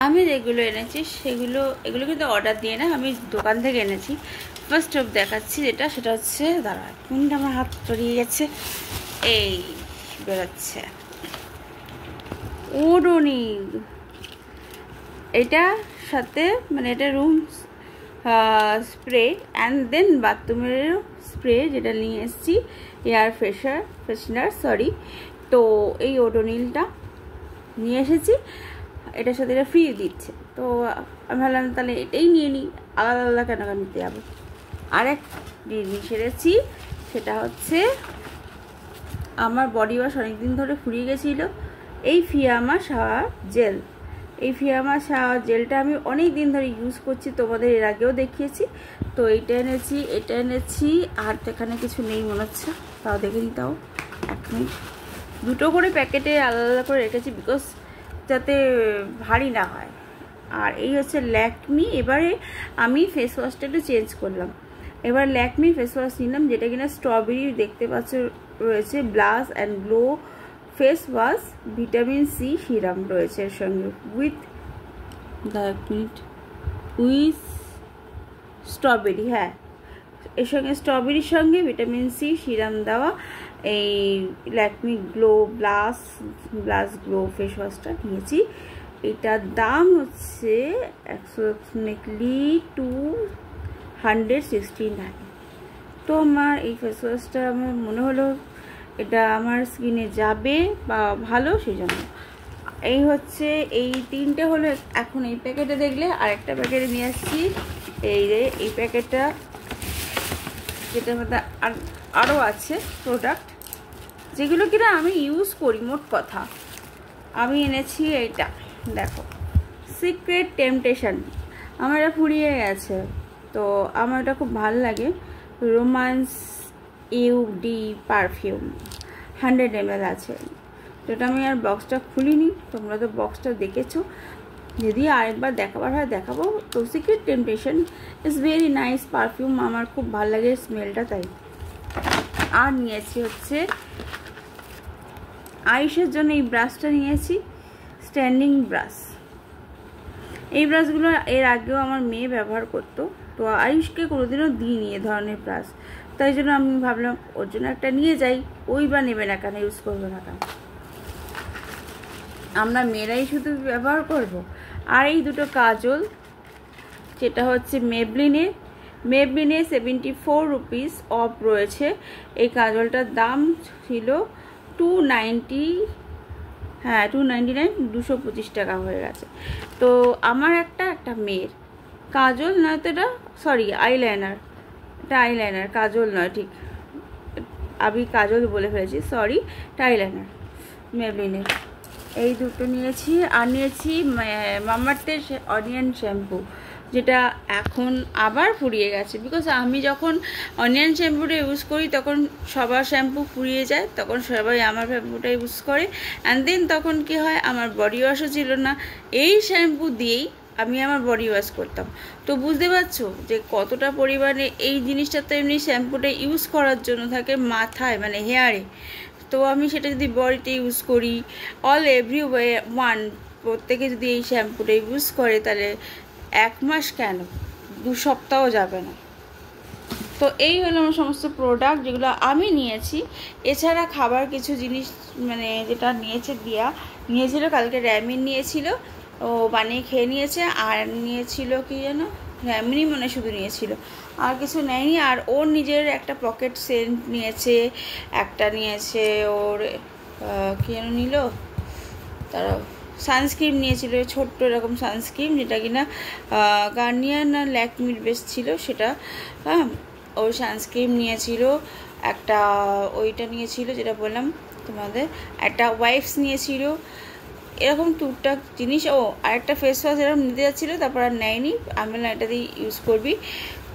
আমি যেগুলো এনেছি এগুলো কিন্তু অর্ডার দিয়ে না, আমি দোকান থেকে এনেছি। ফার্স্ট অফ দেখাচ্ছি সেটা হচ্ছে, দাঁড়া কোনটা আমার হাত চড়িয়ে গেছে, এই বেরোচ্ছে ওডোনিল। এটা সাথে মানে এটা রুম স্প্রে অ্যান্ড দেন বাথরুমেরও স্প্রে যেটা নিয়ে এসেছি, এয়ার ফ্রেশনার সরি। তো এই ওডোনিলটা নিয়ে এসেছি, এটার সাথে এটা ফ্রি দিচ্ছে। তো আমি ভাবলাম তাহলে এটাই নিয়ে নিই, আলাদা আলাদা কেন নিতে যাবো। আরেক জিনিস এনেছি, সেটা হচ্ছে আমার বডি ওয়াশ অনেকদিন ধরে ফুরিয়ে গেছিলো, এই ফিয়ামা শাওয়ার জেল। এই ফিয়ামা শাওয়ার জেলটা আমি অনেক দিন ধরে ইউজ করছি, তোমাদের এর আগেও দেখিয়েছি। তো এটা এনেছি আর এখানে কিছু নেই মনে হচ্ছে, তাও দেখে নিতাও এক মিনিট। দুটো করে প্যাকেটে আলাদা আলাদা করে রেখেছি বিকজ যাতে ভারী না হয়। আর এই হচ্ছে ল্যাকমি। এবারে আমি ফেস ওয়াশটা একটু চেঞ্জ করলাম, এবার ল্যাকমি ফেস ওয়াশ নিলাম, যেটা কিনা স্ট্রবেরি দেখতে পাচ্ছ রয়েছে, blush and glow face wash, vitamin C serum রয়েছে এর সঙ্গে উইথ স্ট্রবেরি। হ্যাঁ, এর সঙ্গে স্ট্রবেরির সঙ্গে ভিটামিন সি সিরাম দেওয়া এই ল্যাকমি ব্লাশ গ্লো ফেস ওয়াশটা নিয়েছি। এটার দাম হচ্ছে অ্যাপ্রক্সিমেটলি 269। তো আমার এই ফেস ওয়াশটা আমার মনে হলো এটা আমার স্কিনে যাবে বা ভালো, সেই জন্য। এই হচ্ছে এই তিনটে হলো। এখন এই প্যাকেটে দেখলে আরেকটা প্যাকেটে নিয়ে আসছি, এই প্যাকেটটা, যেটার মধ্যে আরও আছে প্রোডাক্ট যেগুলো কিনা আমি ইউজ করি। মোট কথা আমি এনেছি এইটা, দেখো, সিক্রেট টেম্পটেশন। আমার এটা ফুরিয়ে গেছে, তো আমার এটা খুব ভালো লাগে। রোমান্স ইউডি পারফিউম 100 ml আছে। তো এটা আমি আর বক্সটা খুলিনি, তোমরা তো বক্সটা দেখেছো, যদি আরেকবার দেখাবার হয় দেখাবো। তো secret temptation is very nice perfume, আমার খুব ভালো লাগে স্মেলটা, তাই। আর নিয়েছি হচ্ছে আইসের জন্য এই ব্রাশটা নিয়েছি, স্ট্যান্ডিং ব্রাশ। এই ব্রাশগুলো এর আগেও আমার মেয়ে ব্যবহার করতো, তো আয়ুষকে কোনোদিনও দিইনি এ ধরনের ব্রাশ, তাই জন্য আমি ভাবলাম ওর জন্য একটা নিয়ে যাই। ওই বা নেবে না কেন, ইউজ করবে না কেন, আমরা মেয়েরাই শুধু ব্যবহার করব। আর এই দুটো কাজল, যেটা হচ্ছে মেবলিনে 74 রুপিস অফ রয়েছে। এই কাজলটার দাম ছিল 299, 225 টাকা হয়ে গেছে। তো আমার একটা মেয়ের কাজল নয় তো, এটা সরি আইলাইনার, এটা আইলাইনার কাজল নয়, ঠিক আমি কাজল বলে ফেলেছি, সরি, এটা আইলাইনার মেবলিনের। এই দুটো নিয়েছি। আর নিয়েছি মামাআর্থের অনিয়ন শ্যাম্পু, যেটা এখন আবার ফুরিয়ে গেছে। বিকজ আমি যখন অনিয়ন শ্যাম্পুটা ইউজ করি তখন সবার শ্যাম্পু ফুরিয়ে যায়, তখন সবাই আমার শ্যাম্পুটা ইউজ করে। অ্যান্ড দেন তখন কি হয়, আমার বডি ওয়াশও ছিল না, এই শ্যাম্পু দিয়েই আমি আমার বডি ওয়াশ করতাম। তো বুঝতে পারছো যে কতটা পরিমাণে এই জিনিসটা তো এমনি শ্যাম্পুটা ইউজ করার জন্য থাকে মাথায়, মানে হেয়ারে। তো আমি সেটা যদি বডিতে ইউজ করি, ওয়ান প্রত্যেকে যদি এই শ্যাম্পুটা ইউজ করে, তাহলে 1 মাস কেন 2 সপ্তাহ যাবে না। তো এই হলো আমার সমস্ত প্রোডাক্ট যেগুলো আমি নিয়েছি। এছাড়া খাবার কিছু জিনিস মানে যেটা নিয়েছিল কালকে র্যামিন নিয়েছিল, ও বানিয়ে খেয়ে নিয়েছে। আর নিয়েছিল কি যেন, র্যামিনই মনে শুধু নিয়েছিল, আর কিছু নেয়নি। আর ওর নিজের একটা পকেট সেন্ট নিয়েছে, একটা নিয়েছে ওর কি যেন নিল, তারা সানস্ক্রিন নিয়েছিল, ছোট্ট এরকম সানস্ক্রিন, যেটা কিনা গার্নিয়ার না ল্যাকমির বেস ছিল সেটা। হ্যাঁ, ওর সানস্ক্রিন নিয়েছিল একটা, ওইটা নিয়েছিল যেটা বললাম তোমাদের, একটা ওয়াইপস নিয়েছিল, এরকম টুকটাক জিনিস। ও আরেকটা ফেস ওয়াশ এরকম নিতে যাচ্ছিলো, তারপর আর নেয়নি, আমি বললাম এটা দিয়ে ইউজ করবি।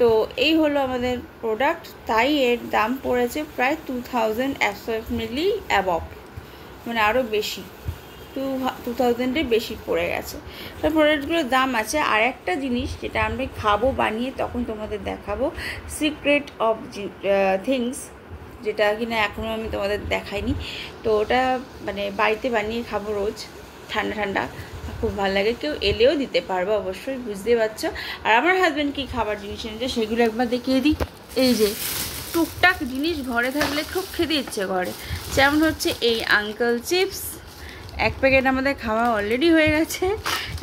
তো এই হলো আমাদের প্রোডাক্ট, তাই এর দাম পড়েছে প্রায় 2000 অ্যাপ্রক্সিমেটলি অ্যাবভ, মানে আরও বেশি, 2000-এর বেশি পড়ে গেছে। তো প্রোডাক্টগুলোর দাম আছে। আর একটা জিনিস যেটা আমরা খাবো বানিয়ে, তখন তোমাদের দেখাবো, সিক্রেট অফ থিংস, যেটা কিনা এখনও আমি তোমাদের দেখাইনি। তো ওটা মানে বাড়িতে বানিয়ে খাবো রোজ, ঠান্ডা ঠান্ডা খুব ভালো লাগে, কেউ এলেও দিতে পারবো অবশ্যই, বুঝতে পারছো। আর আমার হাজব্যান্ড কী খাবার জিনিস এনেছে সেগুলো একবার দেখিয়ে দিই। এই যে টুকটাক জিনিস ঘরে থাকলে খুব খেতে ইচ্ছে করে, যেমন হচ্ছে এই আঙ্কেল চিপস, এক প্যাকেট আমাদের খাওয়া অলরেডি হয়ে গেছে,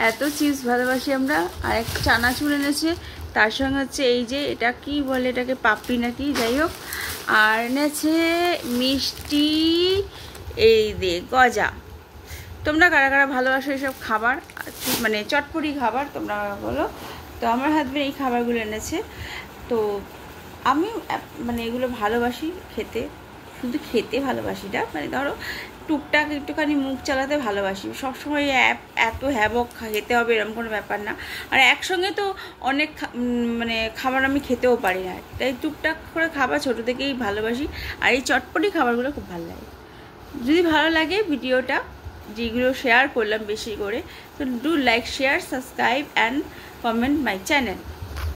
এত চিপস ভালোবাসি আমরা। আর এক চানাচুর এনেছে, তার সঙ্গে হচ্ছে এই যে এটা কি বলে, এটাকে পাপড়ি নাকি, যাই হোক। আর এনেছে মিষ্টি, এই দে গজা। তোমরা কারা কারা ভালোবাসো এইসব খাবার, মানে চটপটি খাবার তোমরা বলো। তো আমার হাজব্যান্ড এই খাবারগুলো এনেছে। তো আমি মানে এগুলো ভালোবাসি খেতে, শুধু খেতে ভালোবাসি না, মানে ধরো টুকটাক একটুখানি মুখ চালাতে ভালোবাসি। সবসময় এত হ্যাবক খেতে হবে এরকম কোনো ব্যাপার না। আর একসঙ্গে তো অনেক মানে খাবার আমি খেতেও পারি না, তাই টুকটাক করে খাবার ছোটো থেকেই ভালোবাসি। আর এই চটপটি খাবারগুলো খুব ভালো লাগে। যদি ভালো লাগে ভিডিওটা, যেগুলো শেয়ার করলাম বেশি করে, তো do like, share, subscribe and comment my channel.